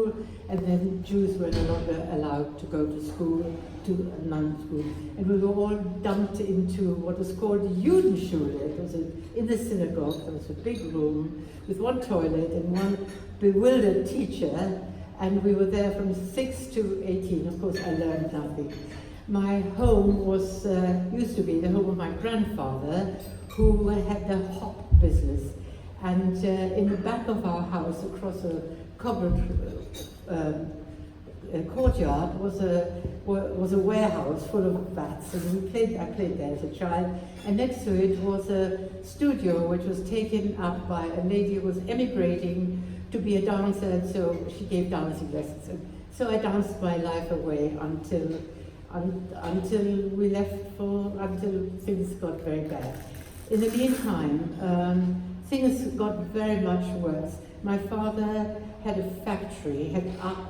school, and then Jews were no longer allowed to go to school, to a non-school. And we were all dumped into what was called the Judenschule. It was in the synagogue. There was a big room with one toilet and one bewildered teacher, and we were there from 6 to 18. Of course, I learned nothing. My home was used to be the home of my grandfather, who had the hop business. And in the back of our house, across a covered courtyard, was a warehouse full of vats, and I played there as a child. And next to it was a studio which was taken up by a lady who was emigrating to be a dancer, and so she gave dancing lessons. And so I danced my life away until we left until things got very bad. In the meantime, things got very much worse. My father had a factory, had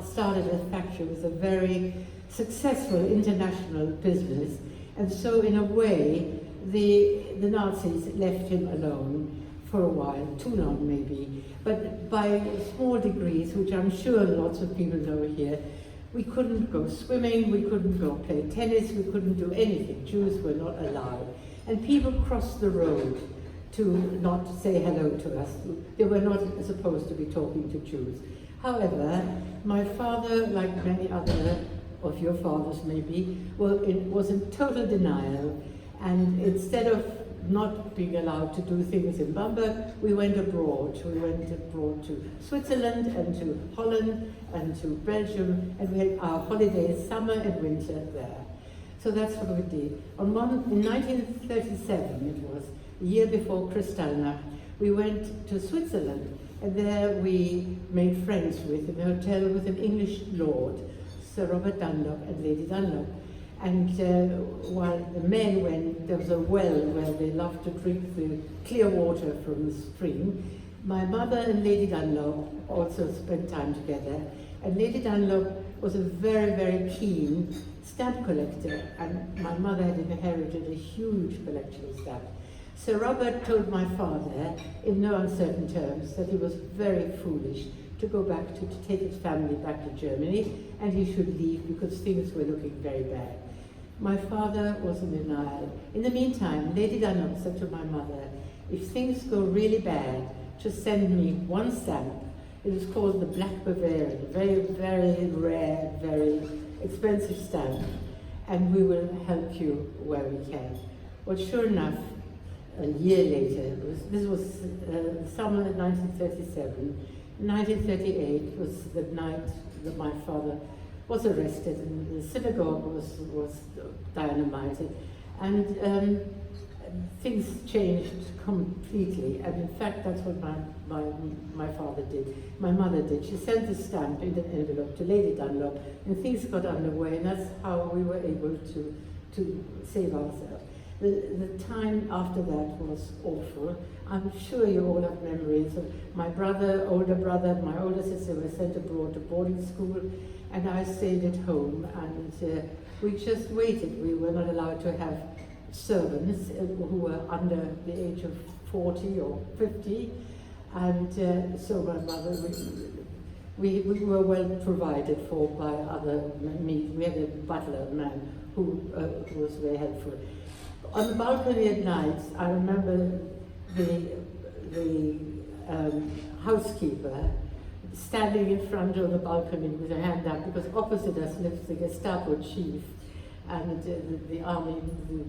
started a factory with a very successful international business, and so in a way the Nazis left him alone for a while, too long maybe, but by small degrees, which I'm sure lots of people know here. We couldn't go swimming, we couldn't go play tennis, we couldn't do anything. Jews were not allowed. And people crossed the road to not say hello to us. They were not supposed to be talking to Jews. However, my father, like many other of your fathers maybe, was in total denial. And instead of not being allowed to do things in Bamberg, we went abroad. We went abroad to Switzerland and to Holland and to Belgium, and we had our holidays, summer and winter there. So that's what we did. In 1937, it was, a year before Kristallnacht, we went to Switzerland, and there we made friends in a hotel with an English lord, Sir Robert Dunlop and Lady Dunlop. And while the men went, there was a well where they loved to drink the clear water from the spring. My mother and Lady Dunlop also spent time together. And Lady Dunlop was a very, very keen stamp collector, and my mother had inherited a huge collection of stamps. Sir Robert told my father, in no uncertain terms, that he was very foolish to go back to take his family back to Germany, and he should leave because things were looking very bad. My father was in denial. In the meantime, Lady Dunlop said to my mother, if things go really bad, just send me one stamp. It was called the Black Bavarian, a very, very rare, very expensive stamp, and we will help you where we can. Well, sure enough, a year later, this was summer of 1937, 1938 was the night that my father was arrested, and the synagogue was dynamited, and things changed completely. And in fact, that's what my father did. My mother did. She sent the stamp in an envelope to Lady Dunlop, and things got underway, and that's how we were able to save ourselves. The time after that was awful. I'm sure you all have memories of my brother, older brother, my older sister were sent abroad to boarding school, and I stayed at home, and we just waited. We were not allowed to have servants who were under the age of 40 or 50, and so my mother, we were well provided for by other men. We had a butler man who was very helpful. On the balcony at night, I remember the housekeeper standing in front of the balcony with her hand up, because opposite us lived the Gestapo chief, and the army, the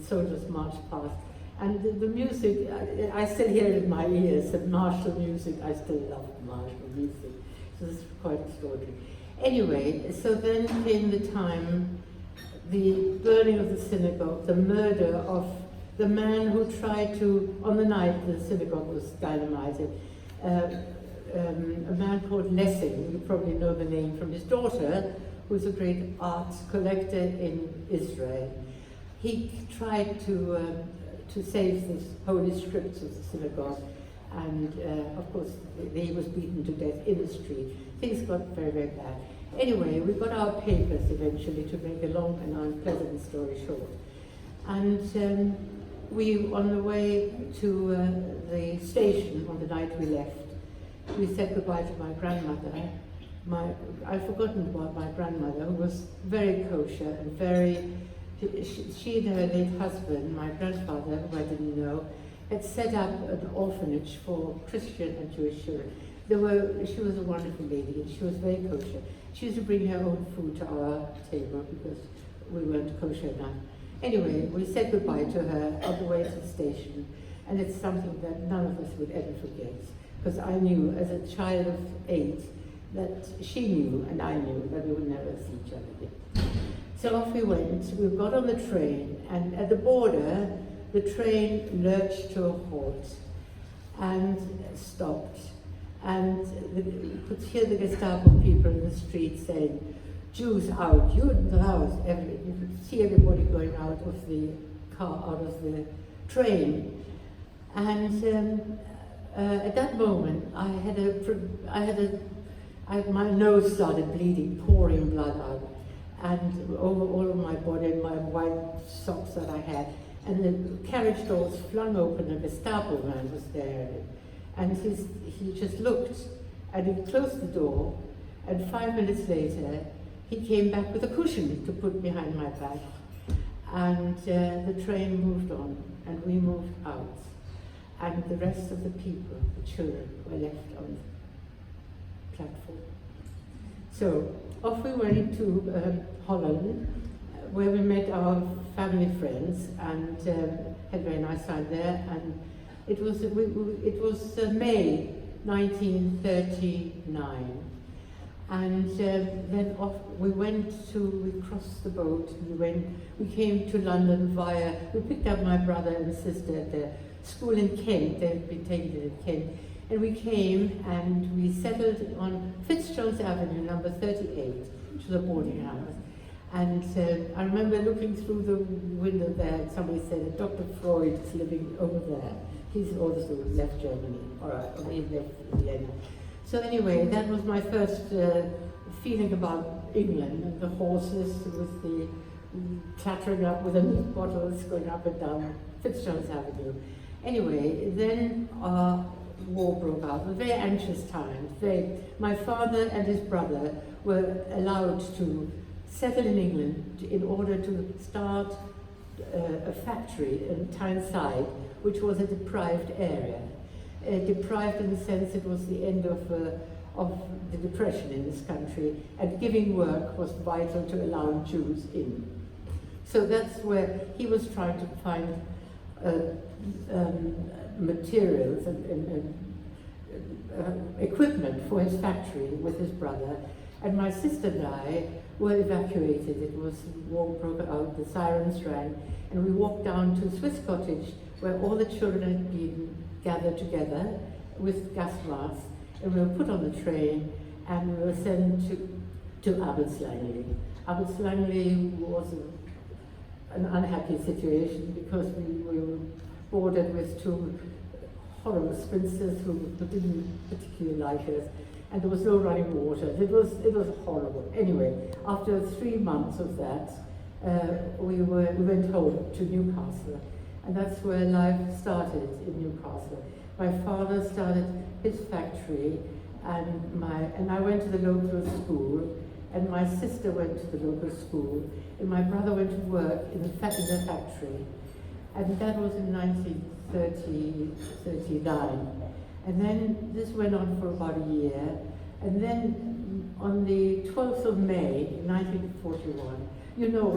soldiers marched past. And the music, I still hear it in my ears, the martial music. I still love martial music. So this is quite extraordinary. Anyway, so then came the time, the burning of the synagogue, the murder of the man who tried to, on the night the synagogue was dynamited, a man called Lessing, you probably know the name from his daughter, who's a great art collector in Israel. He tried to save the holy scripts of the synagogue, and of course he was beaten to death in the street. Things got very, very bad. Anyway, we got our papers eventually, to make a long and unpleasant story short. And we, on the way to the station on the night we left, we said goodbye to my grandmother, I've forgotten about my grandmother, who was very kosher and very, she and her late husband, my grandfather, who I didn't know, had set up an orphanage for Christian and Jewish children. She was a wonderful lady, and she was very kosher. She used to bring her own food to our table because we weren't kosher enough. Anyway, we said goodbye to her on the way to the station, and it's something that none of us would ever forget, because I knew as a child of 8 that she knew and I knew that we would never see each other again. So off we went. We got on the train, and at the border, the train lurched to a halt and stopped. And you could hear the Gestapo people in the street saying, "Jews out, Juden raus." You could see everybody going out of the car, out of the train. And at that moment, my nose started bleeding, pouring blood out, and over all of my body, and my white socks that I had. And the carriage doors flung open, a Gestapo man was there. And he just looked, and he closed the door, and 5 minutes later, he came back with a cushion to put behind my back. And the train moved on, and we moved out. And the rest of the people, the children, were left on the platform. So off we went to Holland, where we met our family friends, and had a very nice time there. And it was May 1939, and then we crossed the boat, we came to London we picked up my brother and sister at the school in Kent. They'd been taken in Kent, and we came and we settled on Fitzjohn's Avenue, number 38, which was a boarding house. And I remember looking through the window there, and somebody said that Dr. Freud is living over there. He's also left Germany, or he left Vienna. So anyway, that was my first feeling about England, and the horses with the clattering up with the bottles going up and down Fitzjohn's Avenue. Anyway, then war broke out. It was a very anxious time. My father and his brother were allowed to settle in England in order to start a factory in Tyneside, which was a deprived area. Deprived in the sense it was the end of the Depression in this country, and giving work was vital to allow Jews in. So that's where he was trying to find materials and equipment for his factory with his brother. And my sister and I were evacuated. It was, war broke out, the sirens rang, and we walked down to a Swiss cottage where all the children had been gathered together with gas masks, and we were put on the train, and we were sent to Langley. Langley was an unhappy situation because we were boarded with 2 horrible spinsters who didn't particularly like us, and there was no running water. It was horrible. Anyway, after 3 months of that, we went home to Newcastle, and that's where life started in Newcastle. My father started his factory, and I went to the local school, and my sister went to the local school, and my brother went to work in the factory, and that was in 1939. And then this went on for about a year, and then on the 12th of May, 1941, you know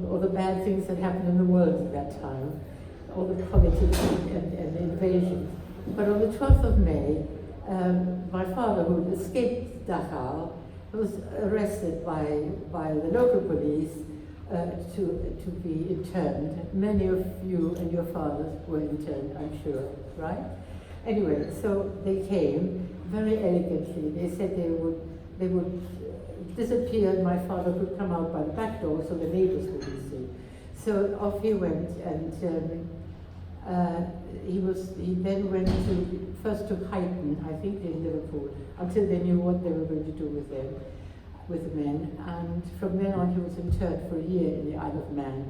all the bad things that happened in the world at that time, all the politics and invasion. But on the 12th of May, my father, who had escaped Dachau, was arrested by the local police to be interned. Many of you and your fathers were interned, I'm sure, right? Anyway, so they came very elegantly. They said they would disappear, and my father could come out by the back door so the neighbors wouldn't see. So off he went, and he then went first to Huyton, I think in Liverpool, until they knew what they were going to do with the men. And from then on, he was interned for a year in the Isle of Man.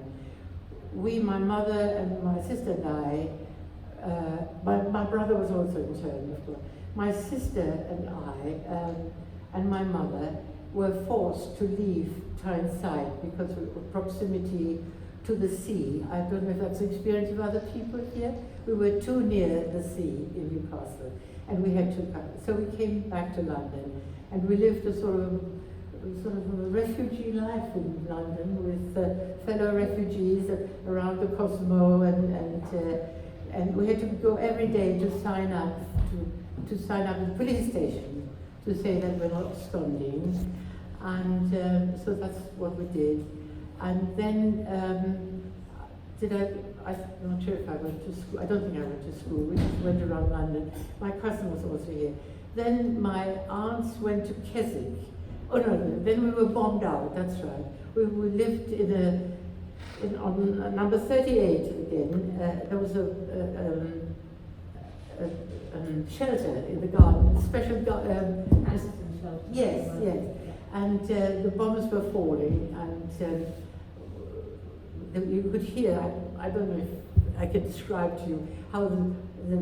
My mother and my sister and I, my brother was also interned, of course. My sister and I, and my mother, were forced to leave Tyneside because of proximity to the sea. I don't know if that's the experience of other people here. We were too near the sea in Newcastle, and we had to come. So we came back to London, and we lived a sort of a refugee life in London with fellow refugees around the Cosmo, and we had to go every day to sign up at the police station to say that we're not absconding, and so that's what we did. And then I'm not sure if I went to school. I don't think I went to school. We just went around London. My cousin was also here. Then my aunts went to Keswick. Oh no, then we were bombed out, that's right. We lived on number 38 again. There was a shelter in the garden, a special garden. Yes, yes. And the bombs were falling, and you could hear, I don't know if I can describe to you, how the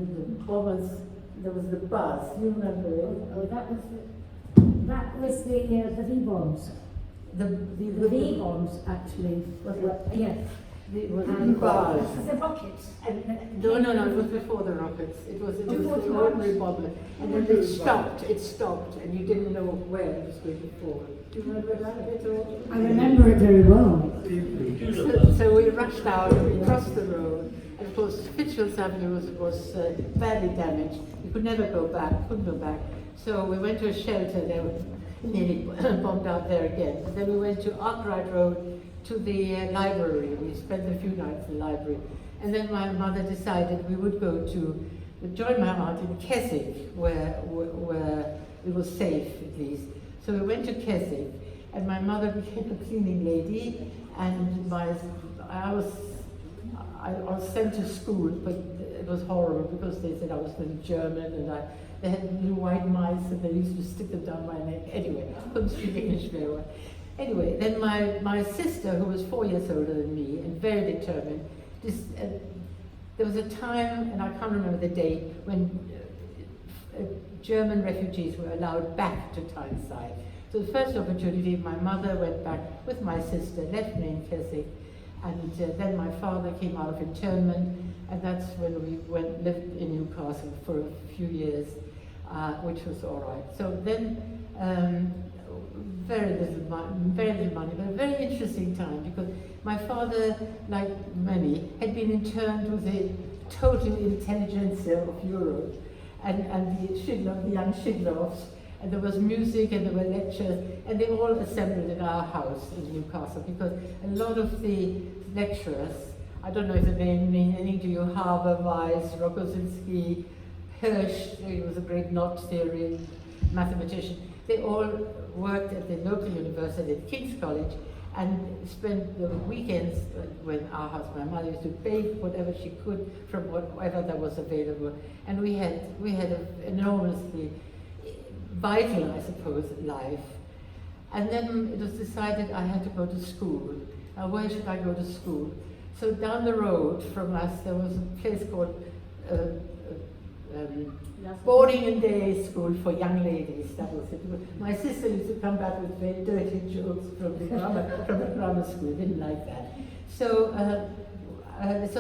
bombers, there was the buzz. You remember it? Oh, that was the V-bombs. The V-bombs, actually. Yes. The bars. The rockets. No, it was before the rockets. It was an ordinary bomber. And then it stopped, and you didn't know where it was going to fall. Do you remember that a bit or? I remember it very well. So we rushed out, we crossed the road, and of course Fitzgerald's Avenue was badly damaged. We could never go back, couldn't go back. So we went to a shelter, they were nearly bombed out there again. And then we went to Arkwright Road to the library. We spent a few nights in the library. And then my mother decided we would go to join my aunt in Keswick, where it was safe at least. So we went to Keswick, and my mother became a cleaning lady, and I was sent to school, but it was horrible because they said I was very German, and they had little white mice, and they used to stick them down my neck. Anyway, I couldn't speak English very well. Anyway, then my sister, who was 4 years older than me and very determined, there was a time, and I can't remember the date, when German refugees were allowed back to Tyneside. So the first opportunity, my mother went back with my sister, left me in Keswick, and then my father came out of internment, and that's when we lived in Newcastle for a few years, which was all right. So then, very little money, but a very interesting time, because my father, like many, had been interned with the total intelligentsia of Europe, and the young Schindlers, and there was music and there were lectures, and they all assembled in our house in Newcastle, because a lot of the lecturers, I don't know if the name means anything to you, Haber, Weiss, Rogozinski, Hirsch, he was a great knot theory mathematician, they all worked at the local university at King's College and spent the weekends when our house, my mother used to bake whatever she could from whatever that was available. And we had an enormously vital, I suppose, life. And then it was decided I had to go to school. Now, where should I go to school? So down the road from us, there was a place called boarding and day school for young ladies. That was it. My sister used to come back with very dirty jokes from the grammar school. Didn't like that. So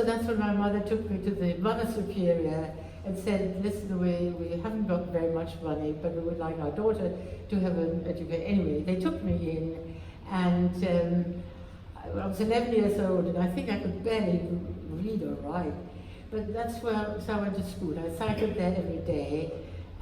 that's when my mother took me to the Mother Superior and said, listen, we haven't got very much money, but we would like our daughter to have an education. Anyway, they took me in, and I was 11 years old, and I think I could barely read or write. But that's where, so I went to school. I cycled there every day,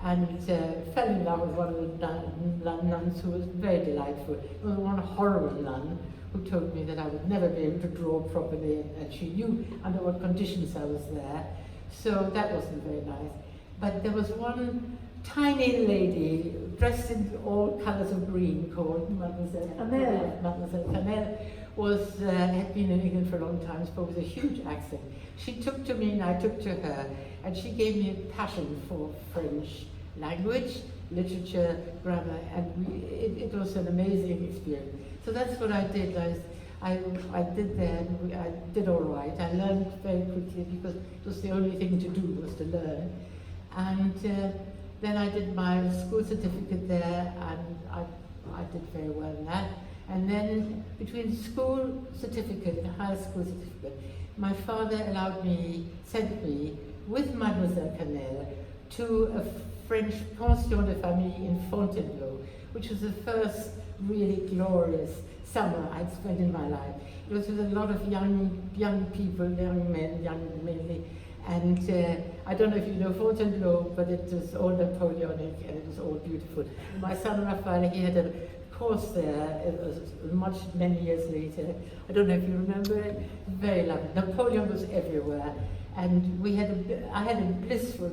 and fell in love with one of the nuns who was very delightful. There was one horrible nun who told me that I would never be able to draw properly, and she knew under what conditions I was there. So that wasn't very nice. But there was one tiny lady dressed in all colors of green called Mademoiselle Canel. Mademoiselle Canel had been in England for a long time, spoke with a huge accent. She took to me and I took to her, and she gave me a passion for French language, literature, grammar, and it was an amazing experience. So that's what I did. I did there, and I did all right. I learned very quickly because it was the only thing to do was to learn. And then I did my school certificate there, and I did very well in that. And then between school certificate and high school certificate, my father sent me with Mademoiselle Canel to a French pension de famille in Fontainebleau, which was the first really glorious summer I'd spent in my life. It was with a lot of young people, young men, mainly, and I don't know if you know Fontainebleau, but it was all Napoleonic and it was all beautiful. My son Raphael, he had a course there. It was many years later. I don't know if you remember it. Very lovely. Napoleon was everywhere, and I had a blissful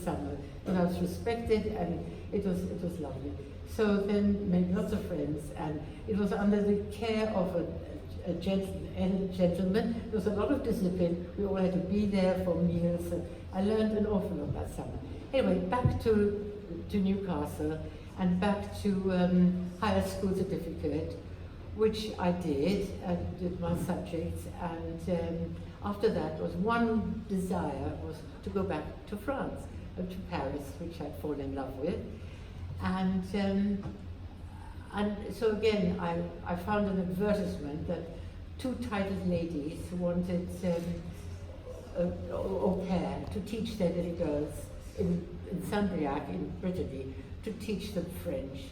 summer. And I was respected, and it was lovely. So then made lots of friends, and it was under the care of a gentleman. There was a lot of discipline. We all had to be there for meals. And I learned an awful lot that summer. Anyway, back to Newcastle, and back to higher school certificate, which I did my subjects, and after that was one desire was to go back to France, to Paris, which I'd fallen in love with, and so again I found an advertisement that two titled ladies wanted au pair to teach their little girls in Saint-Briac in Brittany, to teach them French.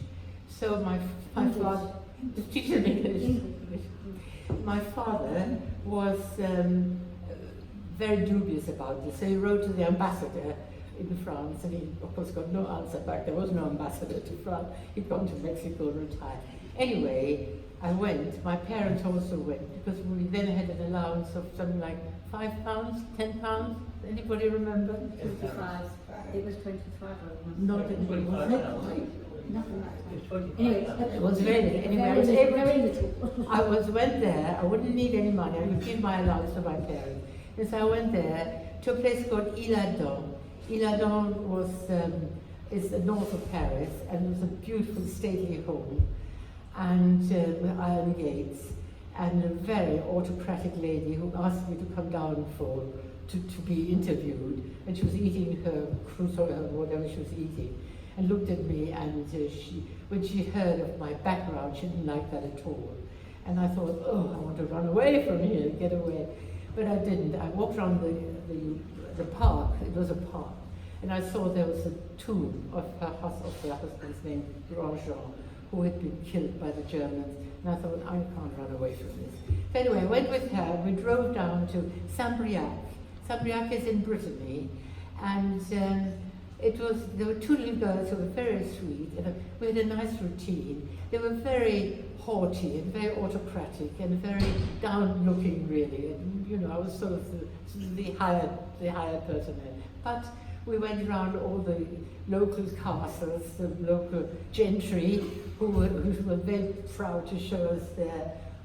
So my father, to teach them English. My father was very dubious about this, so he wrote to the ambassador in France, and he of course got no answer back. There was no ambassador to France. He'd gone to Mexico and retired. Anyway, I went. My parents also went, because we then had an allowance of something like £5, £10. Anybody remember? 25. It was 25. Not anybody, was it? Nothing like that. Anyway, it was really, anyway, I was able to, went there, I wouldn't need any money, I could give my allowance to my parents. And so I went there to a place called Isle-Adam. Isle-Adam was, is north of Paris, and it was a beautiful stately home, and with iron gates, and a very autocratic lady who asked me to come down to be interviewed, and she was eating her croissant or whatever she was eating, and looked at me, and when she heard of my background, she didn't like that at all. And I thought, oh, I want to run away from here, get away. But I didn't. I walked around the park, it was a park, and I saw there was a tomb of her husband's name, Grandjean, who had been killed by the Germans. And I thought, I can't run away from this. So anyway, I went with her, we drove down to Saint-Briac. Saint-Briac is in Brittany, and there were two little girls who were very sweet, and we had a nice routine. They were very haughty and very autocratic and very down-looking, really. And you know, I was sort of the higher person there. But we went around all the local castles, the local gentry, who were very proud to show us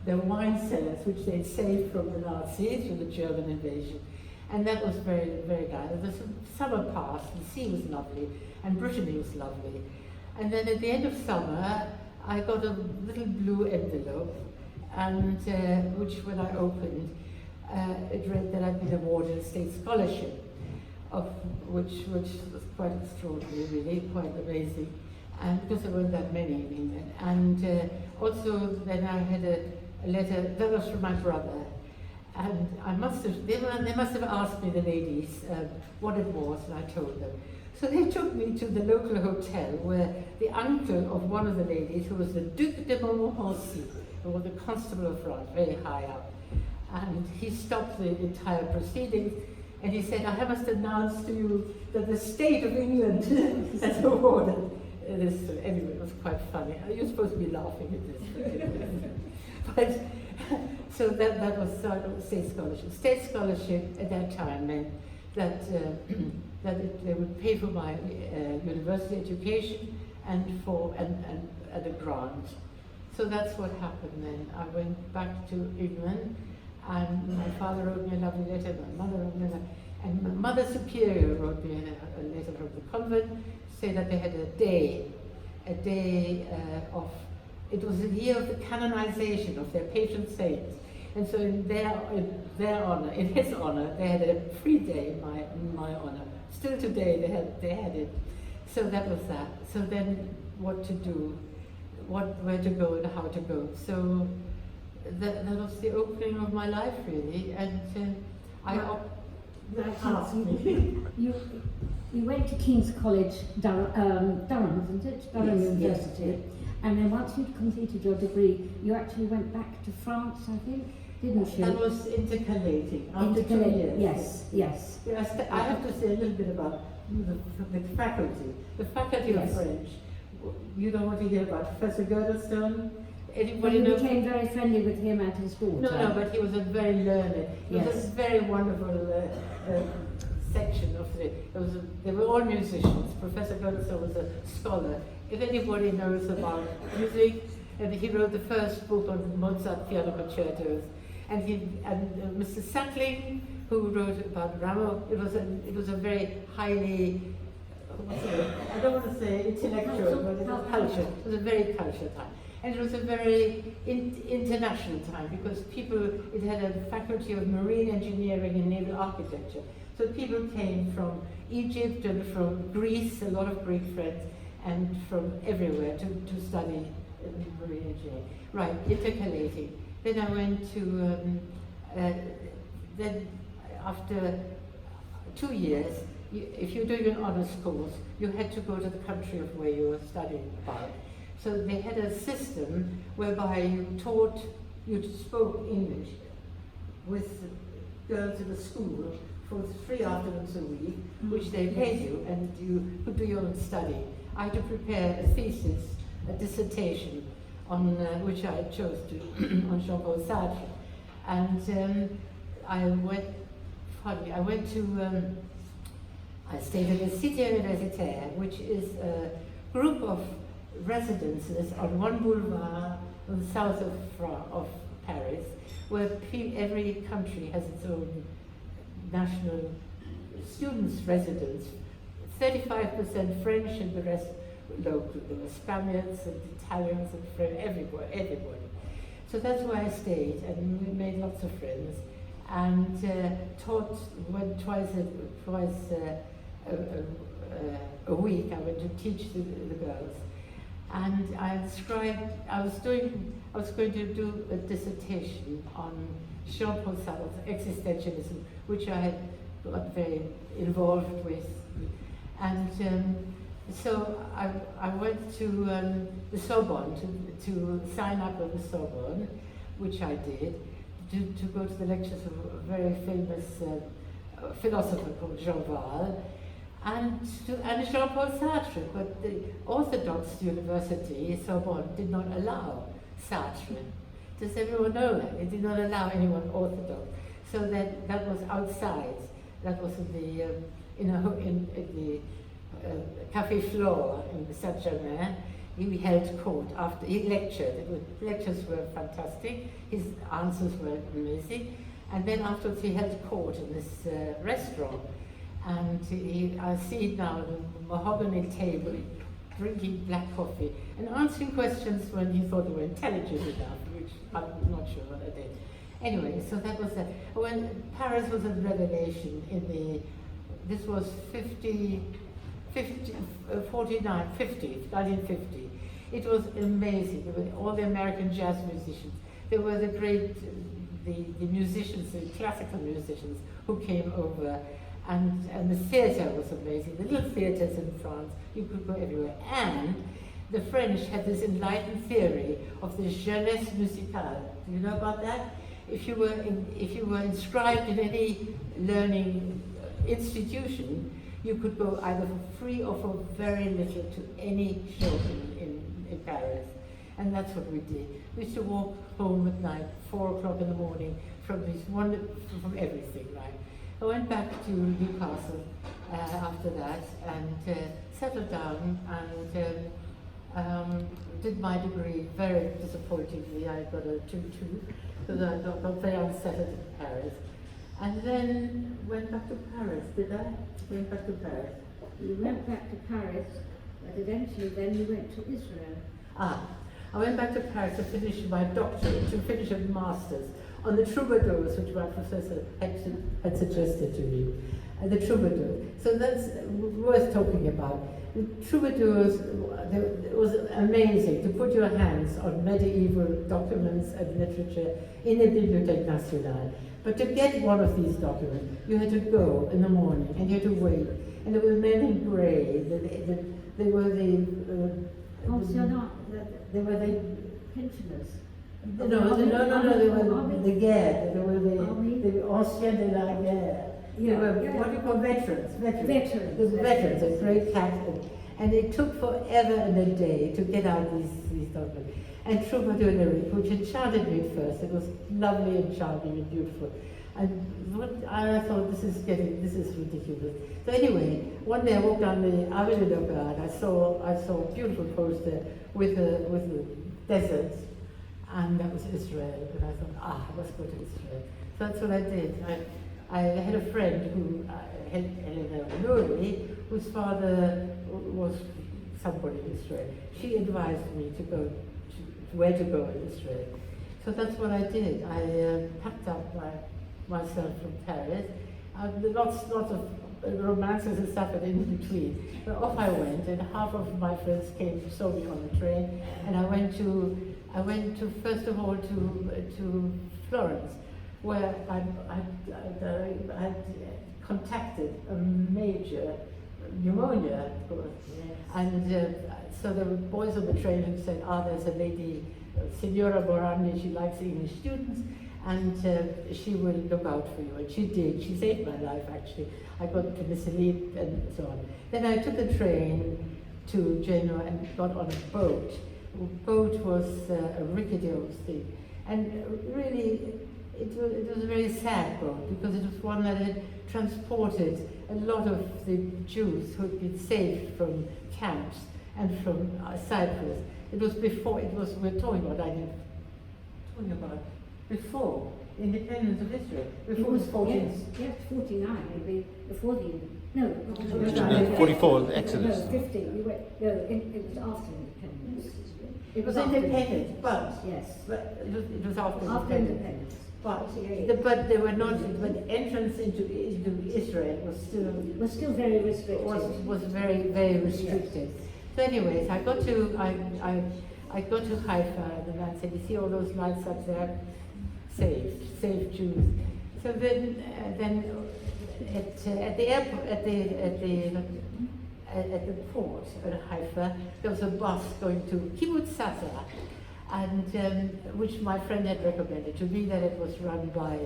their wine cellars, which they'd saved from the Nazis, from the German invasion. And that was very, very nice. The summer passed, the sea was lovely, and Brittany was lovely. And then at the end of summer, I got a little blue envelope, and which when I opened, it read that I'd been awarded a state scholarship, of which was quite extraordinary, really, quite amazing, and because there weren't that many in England. And also then I had a letter, that was from my brother, and they must have asked me, the ladies, what it was, and I told them. So they took me to the local hotel where the uncle of one of the ladies, who was the Duc de Montmorency, who was the Constable of France, very high up, and he stopped the entire proceedings, and he said, I must announce to you that the state of England has awarded this. Anyway, it was quite funny. You're supposed to be laughing at this. But, so that was sort of state scholarship. State scholarship at that time meant that they would pay for my university education and a grant. So that's what happened then. I went back to England, and my father wrote me a lovely letter, my mother wrote me a letter, and my mother superior wrote me a letter from the convent, say that they had a day of it was the year of the canonization of their patron saints. And so in their honor, in his honor, they had a free day in my honor. Still today they had it. So that was that. So then what to do, where to go and how to go. So that was the opening of my life really. And You went to King's College, Durham, isn't it? Durham University. Yes. And then once you'd completed your degree, you actually went back to France, I think, didn't you? That was intercalating after 2 years. Yes. I have to say a little bit about the faculty. The faculty of French. You don't want to hear about Professor Girdlestone? Anybody know? You became very friendly with him and his daughter. No, but he was a very learned. He was a very wonderful section of they were all musicians. Professor Girdlestone was a scholar. If anybody knows about music, and he wrote the first book on Mozart piano concertos, and Mr. Sackling, who wrote about Rameau, it was a very highly, I don't want to say intellectual, but it was culture. It was a very cultured time. And it was a very international time because it had a faculty of marine engineering and naval architecture. So people came from Egypt and from Greece, a lot of Greek friends, and from everywhere to study marine engineering. Right, intercalating. Then I went to, then after 2 years, if you're doing an honours course, you had to go to the country of where you were studying about. So they had a system whereby you spoke English with girls in the school for 3 afternoons a week, which they paid you, and you could do your own study. I had to prepare a thesis, a dissertation, on which I chose to, on Jean-Paul Sartre. And I stayed in the Cité Universitaire, which is a group of residences on one boulevard on the south of Paris, where every country has its own national students' residence. 35% French and the rest local. There were Spaniards and Italians and French, everybody. So that's where I stayed, and we made lots of friends, and went twice a week. I went to teach the girls. And I was going to do a dissertation on Jean-Paul Sartre's existentialism, which I had got very involved with. And so I went to the Sorbonne to sign up with the Sorbonne, which I did, to go to the lectures of a very famous philosopher called Jean Val, and Jean-Paul Sartre, but the Orthodox University, Sorbonne, did not allow Sartre. Does everyone know that? It did not allow anyone Orthodox. So that was outside. That was in the Café Flore in Saint-Germain. He held court after he lectured. The lectures were fantastic. His answers were amazing. And then afterwards he held court in this restaurant. And I see it now, the mahogany table, drinking black coffee and answering questions when he thought they were intelligent enough, which I'm not sure what I did. Anyway, so that was that. When Paris was a revelation this was 1950. It was amazing. There were all the American jazz musicians. There were the great, the musicians, the classical musicians who came over. And the theatre was amazing. The little theatres in France, you could go everywhere. And the French had this enlightened theory of the jeunesse musicale. Do you know about that? If you were inscribed in any learning institution, you could go either for free or for very little to any show in Paris. And that's what we did. We used to walk home at night, 4 o'clock in the morning, from everything, right? I went back to Newcastle after that and settled down and did my degree very disappointingly. I got a 2-2 because I got very unsettled in Paris. And then went back to Paris, did I? Went back to Paris. You went back to Paris, but eventually then you went to Israel. I went back to Paris to finish my doctorate, to finish a master's on the troubadours, which my professor had suggested to me. The troubadours. So that's worth talking about. The troubadours, it was amazing to put your hands on medieval documents and literature in the Bibliothèque Nationale. But to get one of these documents, you had to go in the morning and you had to wait. And there were men in grey. They were the They were the pensioners. No, they were the guerre. They were the anciens de la guerre. They were, what do you call veterans? Veterans. The veterans, a great captain. And it took forever and a day to get out these documents. And Troubadour lyric, which enchanted me at first, it was lovely and charming and beautiful. And I thought, this is ridiculous. So anyway, one day I walked down the Avenue de l'Opéra and I saw a beautiful poster with the deserts, and that was Israel. And I thought, I must go to Israel. So that's what I did. I had a friend who, Helena Nuri, whose father was somebody in Israel. She advised me to go where to go in Israel. So that's what I did. I packed up myself from Paris. Lots of romances and stuff in between. But off I went, and half of my friends came to saw me on the train, and I went to first of all to Florence, where I contacted a major pneumonia, of course. And so there were boys on the train who said, there's a lady, Signora Morandi, she likes English students, and she will look out for you. And she did. She saved my life, actually. I got to Mississippi and so on. Then I took a train to Genoa and got on a boat. The boat was a rickety old thing. And really, it was a very sad boat, because it was one that had transported a lot of the Jews who had been saved from camps and from Cyprus. It was before, we're talking about before independence of Israel. Before it was 14. Yes, 49, maybe before the, no. 44, Exodus. No, 50, it was after independence. It was independent, but yes, but it was after independence. But they were not. But entrance into Israel was still very restricted. Was very, very restricted. Yes. So, anyways, I got to Haifa, and the man said, "You see all those lights up there? Saved Jews." So then at the airport, at the port at Haifa, there was a bus going to Kibbutz Sasa, and which my friend had recommended to me, that it was run by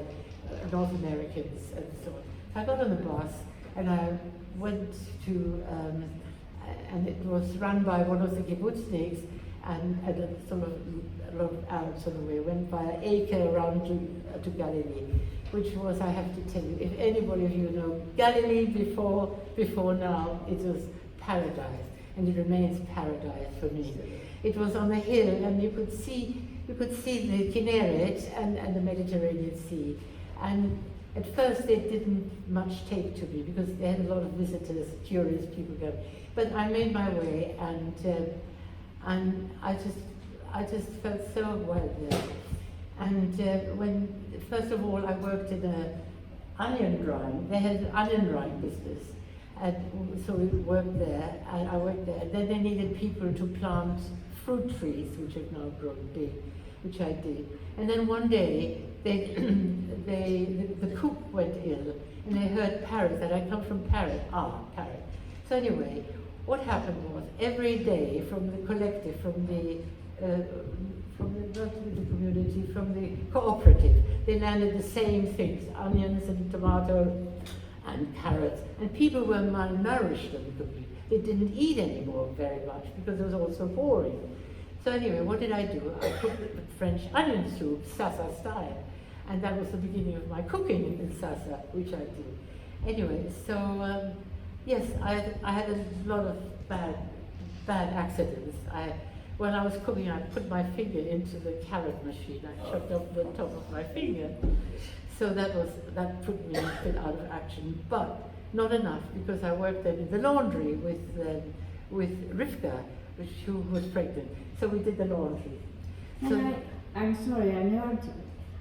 North Americans and so on. So I got on the bus and I went to, and it was run by one of the kibbutzniks, and a lot of Arabs on the way. Went via Acre around to Galilee, which was, I have to tell you, if anybody of you know Galilee before now, it was paradise, and it remains paradise for me. It was on a hill, and you could see the Kinneret and the Mediterranean Sea. And at first they didn't much take to me, because they had a lot of visitors, curious people going. But I made my way, and I just felt so well there. And when, first of all, I worked in an onion drying. They had an onion drying business, and so we worked there, and I worked there. And then they needed people to plant fruit trees, which have now grown big, which I did. And then one day, the cook went ill, and they heard Paris, that I come from Paris. Paris. So anyway, what happened was, every day from the collective, from the community, from the cooperative, they landed the same things: onions and tomato and carrots. And people were malnourished on the community. They didn't eat anymore very much, because it was all so boring. So anyway, what did I do? I cooked French onion soup, Sasa style. And that was the beginning of my cooking in Sasa, which I did. Anyway, so yes, I had a lot of bad accidents. When I was cooking, I put my finger into the carrot machine. I chopped off the top of my finger. So that put me a bit out of action, but not enough, because I worked then in the laundry with Rivka, who was pregnant. So we did the laundry. So, I'm sorry, I know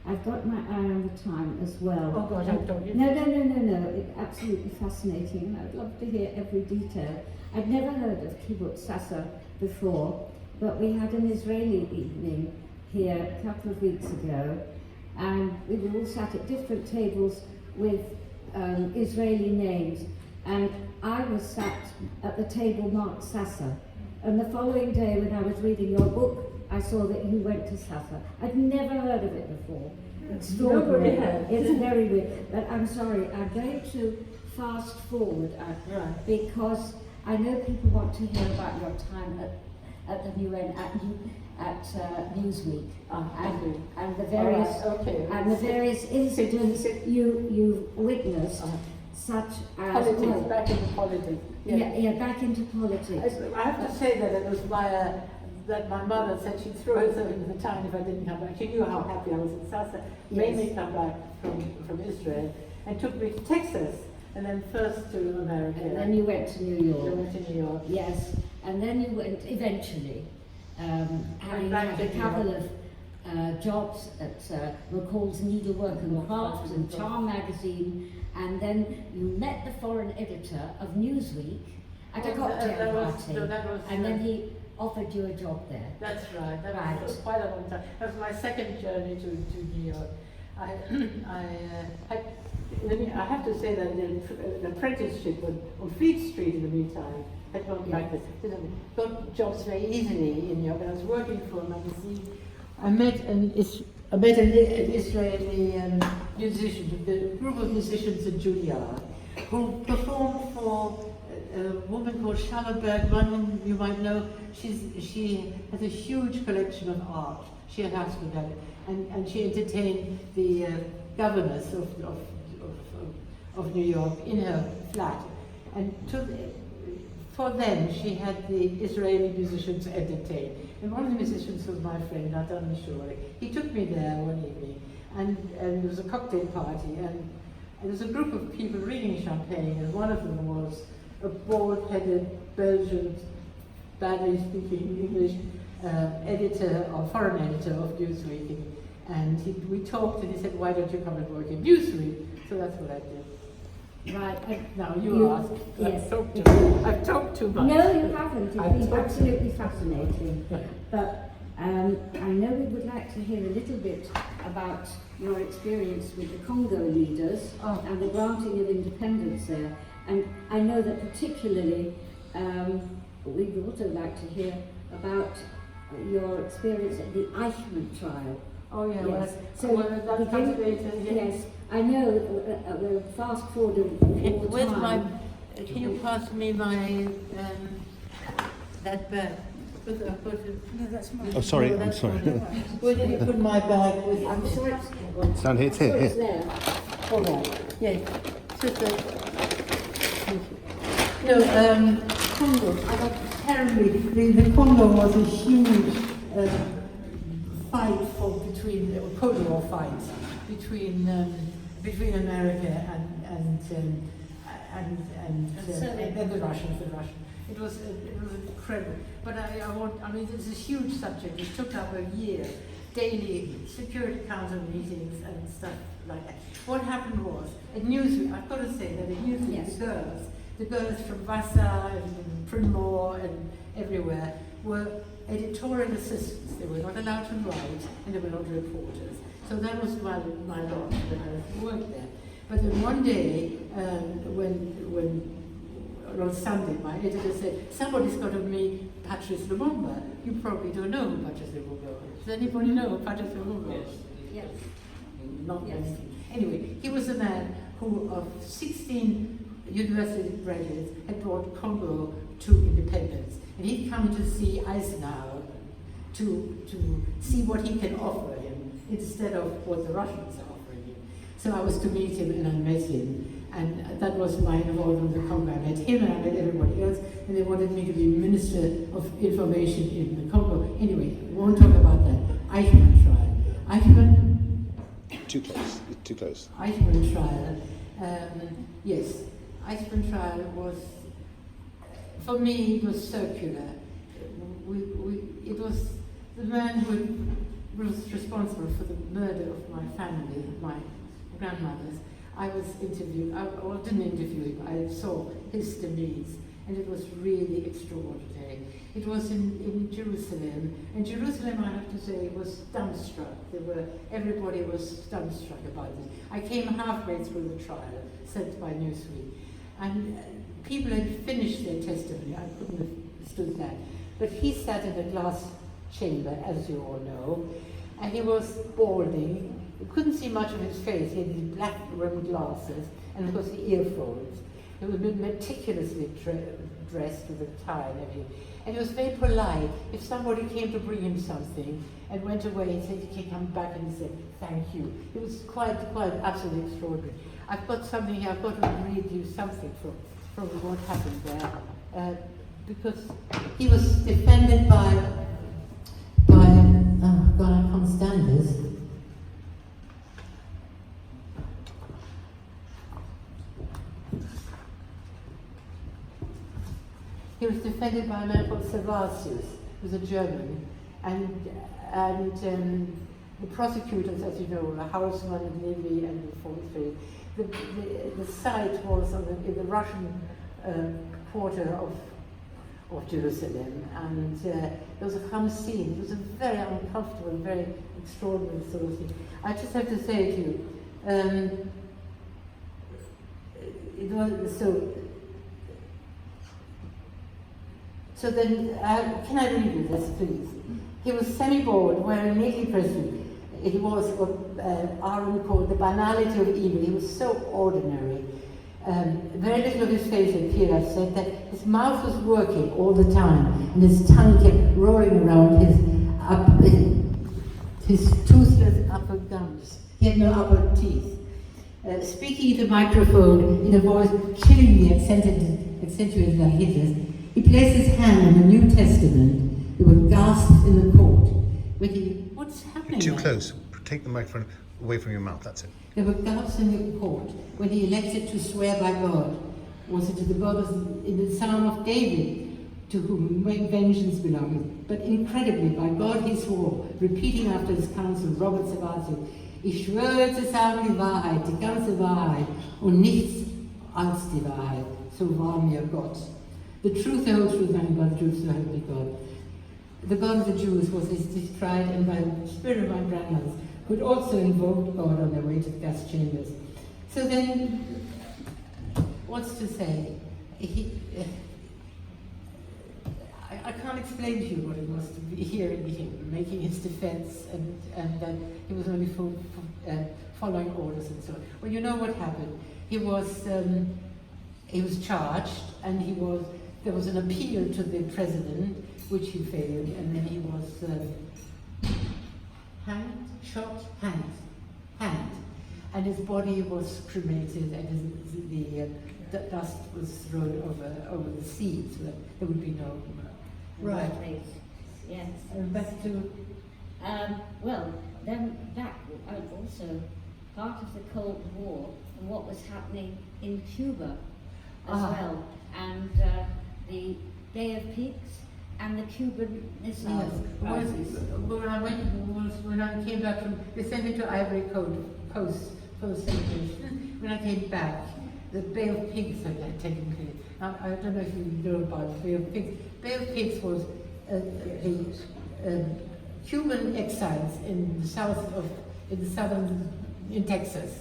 I've got my eye on the time as well. oh God, I've told you. No, it's absolutely fascinating, and I'd love to hear every detail. I'd never heard of kibbutz Sasa before, but we had an Israeli evening here a couple of weeks ago, and we were all sat at different tables with Israeli names, and I was sat at the table marked Sasa. And the following day, when I was reading your book, I saw that you went to Sasa. I'd never heard of it before. Extraordinary. It's very weird. But I'm sorry, I'm going to fast forward because I know people want to hear about your time at the UN at Newsweek and the various incidents you've witnessed, such as politics, back into politics. Yeah, back into politics. I have to say that it was that my mother said she'd throw herself into the town if I didn't come back. She knew how happy I was in Sasa, made me come back from Israel, and took me to Texas, and then first to America. And then you went to New York. I went to New York. Yes, and then you went eventually, having had a couple of jobs at McCall's Needlework and Crafts and Charm magazine, and then you met the foreign editor of Newsweek at a cocktail party, and then he offered you a job there. That's right. That was quite a long time. That was my second journey to New York. I have to say that an apprenticeship on Fleet Street in the meantime had gone like this. Got jobs very easily in New York. I was working for a magazine. I met an Israeli musician, the group of musicians in Juilliard, who performed for a woman called Schallenberg, one whom you might know. She has a huge collection of art. She and her husband had it, and she entertained the governors of New York in her flat. And for them, she had the Israeli musicians entertained. And one of the musicians was my friend, Natan Mishori. He took me there one evening, and there was a cocktail party, and there was a group of people drinking champagne, and one of them was a bald-headed Belgian, badly speaking English editor or foreign editor of Newsweek, and we talked, and he said, "Why don't you come and work in Newsweek?" So that's what I did. Right. Now you ask. Yes. I've talked too much. No, you haven't. It's been absolutely fascinating. But I know we would like to hear a little bit about your experience with the Congo leaders and the granting of independence there. And I know that particularly we would also like to hear about your experience at the Eichmann trial. Oh yeah, yes. Yes, I know we're fast forwarding all the time. Can you pass me my that bag? No, that's mine. Oh, sorry, No, I'm sorry. Where did you put my bag? I'm sure It's down here, it's here. It's Here. there. All right. Yes. No, Congo. I got terribly. The Congo was a huge fight between Cold War fights between America and the Russians. It was incredible. But I mean, it's a huge subject. It took up a year, daily Security Council meetings and stuff like that. What happened was, at Newsweek, I've got to say that at Newsweek, the girls from Vassar and Prinmore and everywhere were editorial assistants. They were not allowed to write, and they were not reporters. So that was my lot that I worked there. But then one day, when on Sunday, my editor said, "Somebody's got to meet Patrice Lumumba." You probably don't know who Patrice Lumumba is. Does anybody know who Patrice Lumumba is? Yes. Not many. Anyway, he was a man who, of 16 university graduates, had brought Congo to independence. And he'd come to see Eisenhower to see what he can offer him instead of what the Russians are offering him. So I was to meet him, and I met him. And that was my involvement in the Congo. I met him and I met everybody else, and they wanted me to be Minister of Information in the Congo. Anyway, we won't talk about that. Eichmann trial. Too close. Eichmann trial. Yes, Eichmann trial was, for me, it was circular. it was the man who was responsible for the murder of my family, my grandmother's. I was interviewed, I didn't interview him, I saw his demise, and it was really extraordinary. It was in Jerusalem, and Jerusalem, I have to say, was dumbstruck. Everybody was dumbstruck about this. I came halfway through the trial, sent by Newsweek, and people had finished their testimony. I couldn't have stood that. But he sat in a glass chamber, as you all know, and he was balding. You couldn't see much of his face. He had these black rimmed glasses, and of course the earphones. He was meticulously dressed with a tie and everything. And he was very polite. If somebody came to bring him something and went away, he said he could come back and say thank you. It was quite absolutely extraordinary. I've got something here. I've got to read you something from what happened there, because he was defended by oh God, I can't stand this. He was defended by a man called Servatius, who was a German, and the prosecutors, as you know, were Hausmann and Lili and the Forestry. The site was in the Russian quarter of Jerusalem, and there was a Khamsin. It was a very uncomfortable, very extraordinary sort of thing. I just have to say to you, it was so. So then, can I read you this, please? He was semi-bald, wearing neatly pressed. He was what Aaron called the banality of evil. He was so ordinary. Very little of his face appeared. I've said that his mouth was working all the time, and his tongue kept roaring around his toothless upper gums. He had no upper teeth. Speaking into the microphone in a voice chillingly accentuated like Hitler's, he placed his hand on the New Testament. There were gasps in the court. What's happening? You're too there? close. Take the microphone away from your mouth, that's it. There were gasps in the court when he elected to swear by God. Was it to the God in the Psalm of David, to whom vengeance belongs? But incredibly, by God he swore, repeating after his counsel, Robert Servatius, ich schwöre zu sagen die Wahrheit, die ganze Wahrheit und nichts als die Wahrheit. So wahr mir Gott. The truth, the whole truth, nothing but the truth, so help me God. The God of the Jews was his pride, and by the spirit of my grandmothers, who had also invoked God on their way to the gas chambers. So then, what's to say? I can't explain to you what it was to be hearing him making his defense, and that he was only following orders and so on. Well, you know what happened. He was charged, and there was an appeal to the president, which he failed, and then he was hanged, and his body was cremated, and the dust was thrown over the sea, so that there would be no. Right. Yes. Back to. Well, then that was also part of the Cold War and what was happening in Cuba as well, and the Day of Pigs and the Cuban Missile Crisis. When I came back they sent me to Ivory Coast celebration. When I came back, the Bay of Pigs had taken place. Now, I don't know if you know about the Bay of Pigs. Bay of Pigs was the Cuban exiles in Texas.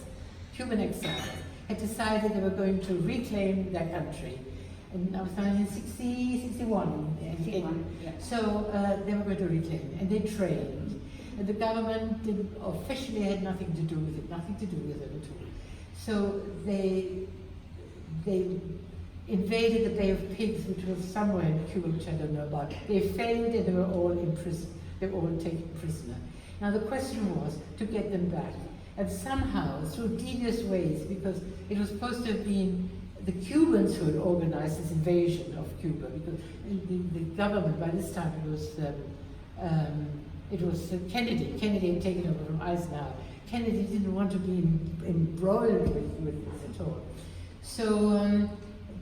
Cuban exiles had decided they were going to reclaim their country. And I was 1960, 61. Yeah. So they were going to reclaim, and they trained. And the government officially had nothing to do with it at all. So they invaded the Bay of Pigs, which was somewhere in Cuba, which I don't know about. They failed, and they were all imprisoned. They were all taken prisoner. Now the question was to get them back. And somehow, through devious ways, because it was supposed to have been the Cubans who had organized this invasion of Cuba, because the government, by this time it was Kennedy. Kennedy had taken over from Eisenhower. Kennedy didn't want to be embroiled with this at all. So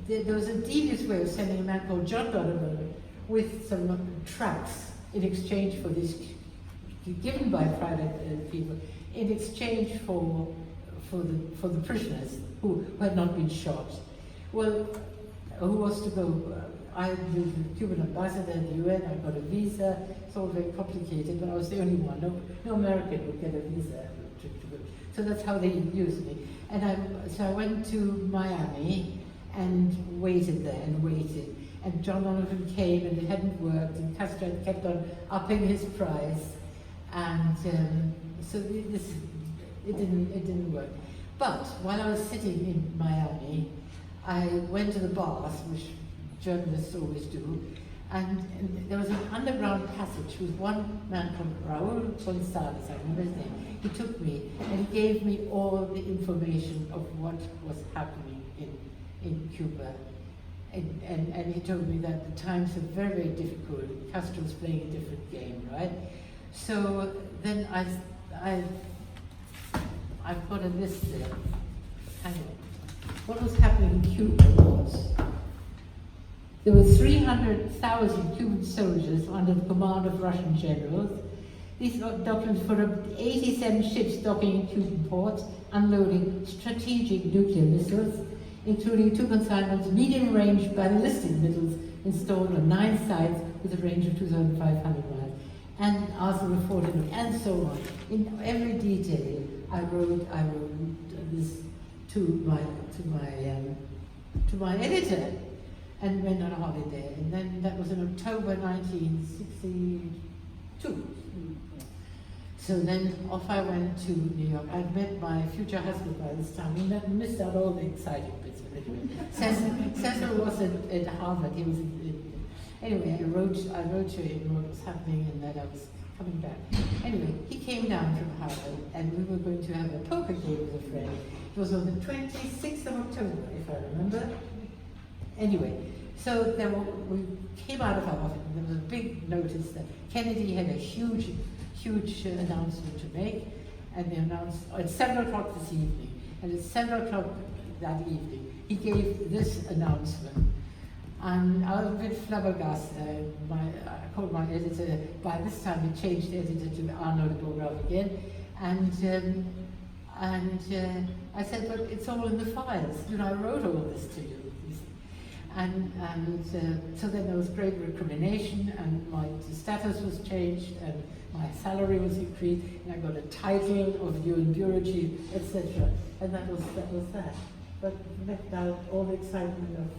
there was a devious way of sending a man called John Donovan with some tracts in exchange for this, given by private people, in exchange for the prisoners who had not been shot. Well, who was to go? I was the Cuban ambassador in the UN, I got a visa. It's all very complicated, but I was the only one. No American would get a visa to go. So that's how they used me. And so I went to Miami and waited there and waited. And John Donovan came and it hadn't worked, and Castro kept on upping his price. And so it didn't work. But while I was sitting in Miami, I went to the baths, which journalists always do, and there was an underground passage with one man called Raul Gonzalez, I remember his name. He took me and he gave me all the information of what was happening in Cuba. And he told me that the times are very, very difficult. Castro's playing a different game, right? So then I've got a list there. Hang on. What was happening in Cuba was there were 300,000 Cuban soldiers under the command of Russian generals. These documents for 87 ships docking in Cuban ports, unloading strategic nuclear missiles, including 2 consignments, medium-range ballistic missiles installed on 9 sites with a range of 2,500 miles, and Arthur reported, and so on. In every detail, I wrote this to my editor, and went on a holiday. And then that was in October 1962. So then off I went to New York. I'd met my future husband by this time. We missed out all the exciting bits, but anyway. Cecil was at Harvard. He was anyway, I wrote to him what was happening and that I was coming back. Anyway, he came down from Harvard and we were going to have a poker game with a friend. It was on the 26th of October, if I remember. Anyway, so we came out of our office and there was a big notice that Kennedy had a huge announcement to make, and they announced at 7 o'clock this evening. And at 7 o'clock that evening, he gave this announcement. And I was a bit flabbergasted. I called my editor. By this time, he changed editor to Arnold Borgraf again. And I said, but it's all in the files. I wrote all this to you. So then there was great recrimination, and my status was changed, and my salary was increased, and I got a title of UN Bureau Chief, etc. And that was that. But left out all the excitement of,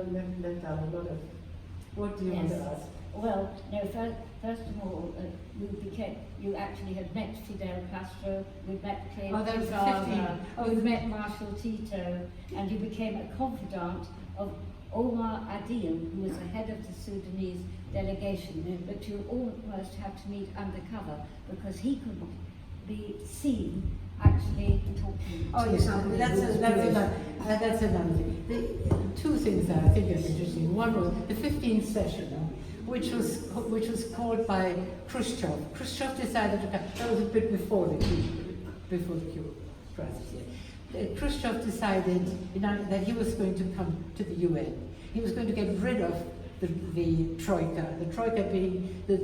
left out a lot of, what do you want to ask? Well, no, first of all, you actually had met Fidel Castro, we met Che Guevara, we met Marshal Tito, and you became a confidant of Omar Adil, who was the head of the Sudanese delegation, but you almost had to meet undercover because he couldn't be seen actually talking to yes, that's another thing. The 2 things that I think are interesting. One was the 15th session, which was called by Khrushchev. Khrushchev decided to come. That was a bit before the Cuban crisis. Khrushchev decided that he was going to come to the UN. He was going to get rid of the Troika. The Troika being the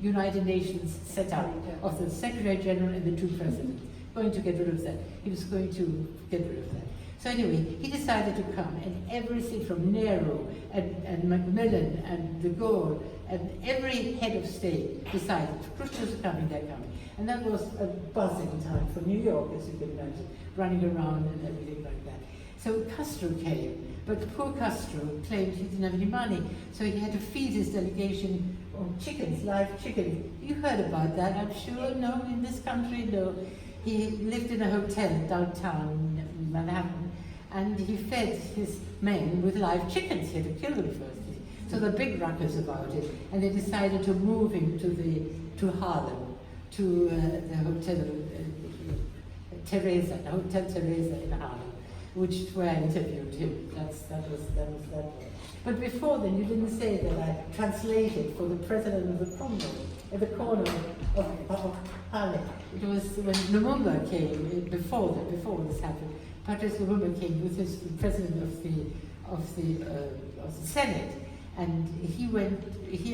United Nations setup of the Secretary General and the 2 presidents. Going to get rid of that. He was going to get rid of that. So anyway, he decided to come, and everything from Nehru and Macmillan and de Gaulle and every head of state decided Khrushchev's coming, they're coming. And that was a buzzing time for New York, as you can imagine, running around and everything like that. So Castro came, but poor Castro claimed he didn't have any money, so he had to feed his delegation on chickens, live chickens. You heard about that, I'm sure? No, in this country, no. He lived in a hotel downtown Manhattan, and he fed his men with live chickens. He had to kill them first. So the big ruckus about it, and they decided to move him to Harlem, to the Hotel Teresa in Harlem, where I interviewed him. That was that one. But before then, you didn't say that I translated for the president of the Congo at the corner of Harlem. It was when Lumumba came, before this happened. Patrice Lumumba came with the president Senate, and he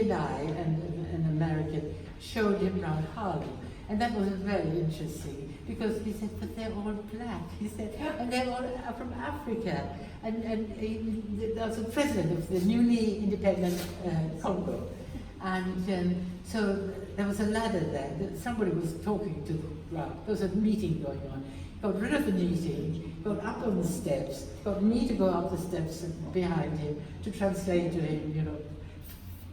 and I and an American showed him around Harlem, and that was very interesting because he said, but they're all black. He said, and they're all from Africa, and there was the president of the newly independent Congo, and so there was a ladder there that somebody was talking to the crowd. There was a meeting going on. Got rid of the meeting, got up on the steps, got me to go up the steps behind him to translate to him, you know,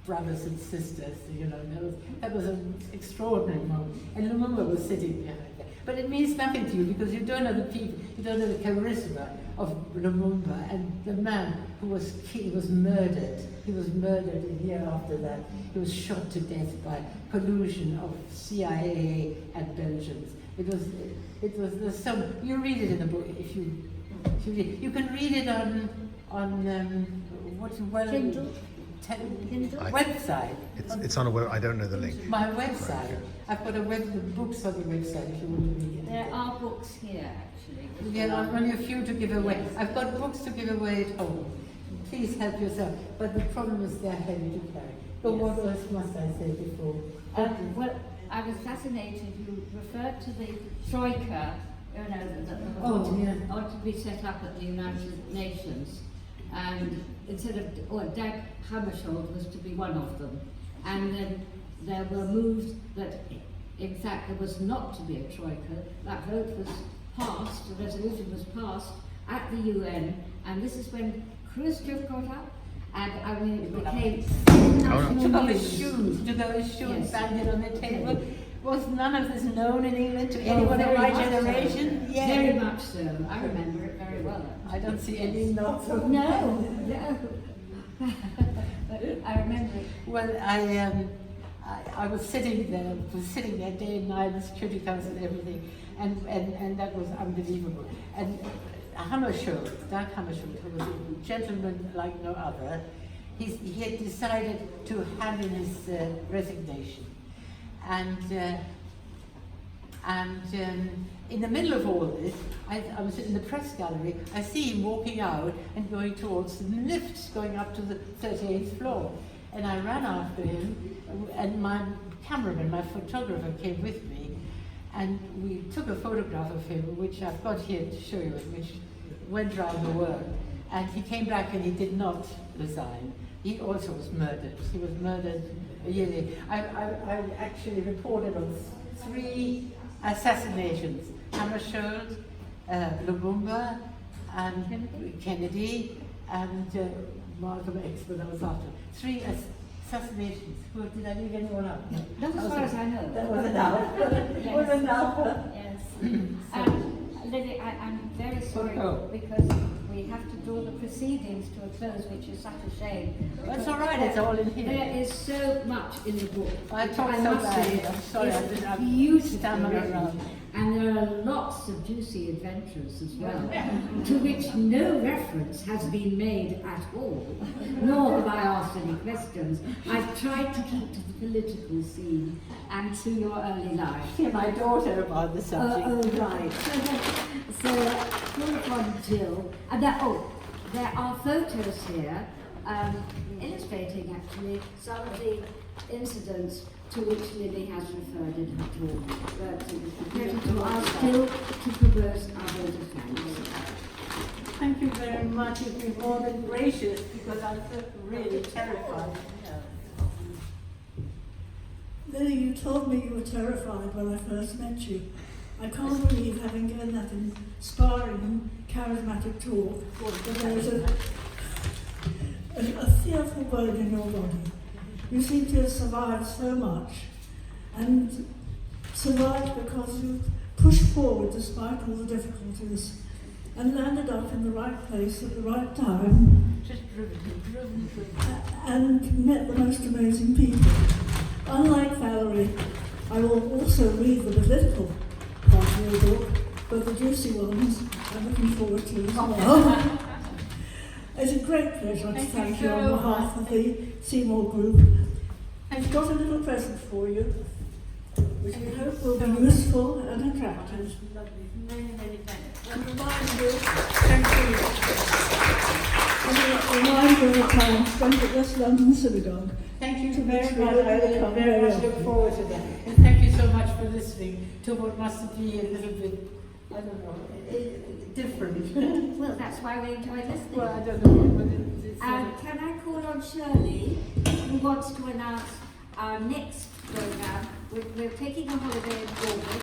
brothers and sisters, you know. That was an extraordinary moment. And Lumumba was sitting behind there. But it means nothing to you because you don't know the people, you don't know the charisma of Lumumba. And the man who was he was murdered. He was murdered a year after that. He was shot to death by collusion of CIA and Belgians. There's so, you read it in the book if you read. You can read it on Kindle. Website. It's on a web. I don't know the link. My website. I've got the books on the website if you want to read it. There are books here, actually. Yeah, I've only a few to give away. I've got books to give away at home. Please help yourself. But the problem is they're heavy to carry. But Yes. what else must I say before? Well, I was fascinated. You referred to the troika, you know, that ought to be set up at the United Nations, and instead of, Dag Hammarskjöld was to be one of them, and then there were moves that, in fact, there was not to be a troika. That vote was passed, the resolution was passed at the UN, and this is when Khrushchev got up, and I mean, it became Took off his news. shoes, Yes. banged it on the table. Was none of this known in England to anyone in very my much generation? So. Yeah. Very much so. I remember it very well. I don't see any nods. No, no. But I remember it. Well, I was sitting there day and night, the Security Council and everything, and that was unbelievable. And Hammarskjöld, Dag Hammarskjöld, who was a gentleman like no other, he had decided to hand in his resignation. And in the middle of all this, I was in the press gallery. I see him walking out and going towards the lifts, going up to the 38th floor. And I ran after him, and my cameraman, my photographer, came with me, and we took a photograph of him, which I've got here to show you, which went around the world. And he came back and he did not resign. He also was murdered. He was murdered a year later. I actually reported on 3 assassinations: Hammarskjöld, Lumumba, and Kennedy, and Malcolm X, but that was after. 3 assassinations. Well, did I leave anyone out? No. Not as far as I know. That was enough. Yes. Was enough. Yes. Lily, I'm very sorry because we have to draw the proceedings to a close, which is such a shame. That's all right, it's all in here. There is so much in the book. I talked so must say bad. I'm sorry, I it's didn't have beautifully stamina written. around. And there are lots of juicy adventures as well, to which no reference has been made at all, nor have I asked any questions. I've tried to keep to the political scene and to your early life. To my daughter about the subject. Oh, right. So, call upon Jill. And there are photos here illustrating actually some of the incidents to which Lili has referred in her talk. But it's a pleasure to ask Jill to propose our vote of thanks. Thank you very much. You've been more than gracious because I'm really terrified. Lily, you told me you were terrified when I first met you. I can't believe, having given that inspiring and charismatic talk, that there is a fearful bone in your body. You seem to have survived so much, and survived because you pushed forward despite all the difficulties, and landed up in the right place at the right time, Just driven. and met the most amazing people. Unlike Valerie, I will also read the political part of your book, but the juicy ones I'm looking forward to as well. It's a great pleasure to thank you on behalf of the Seymour Group. I've got a little present for you, which we hope will be useful and attractive. Lovely. Many, many thanks. And remind you, thank you. And a reminder of a time spent at West London Synagogue. Thank you To very which much. we I will come very very much look often. forward to that. And thank you so much for listening to what must be a little bit, I don't know, different. Well, that's why we enjoy listening. Well, I don't know, but it's Can I call on Shirley, who wants to announce our next programme? We're taking a holiday in August,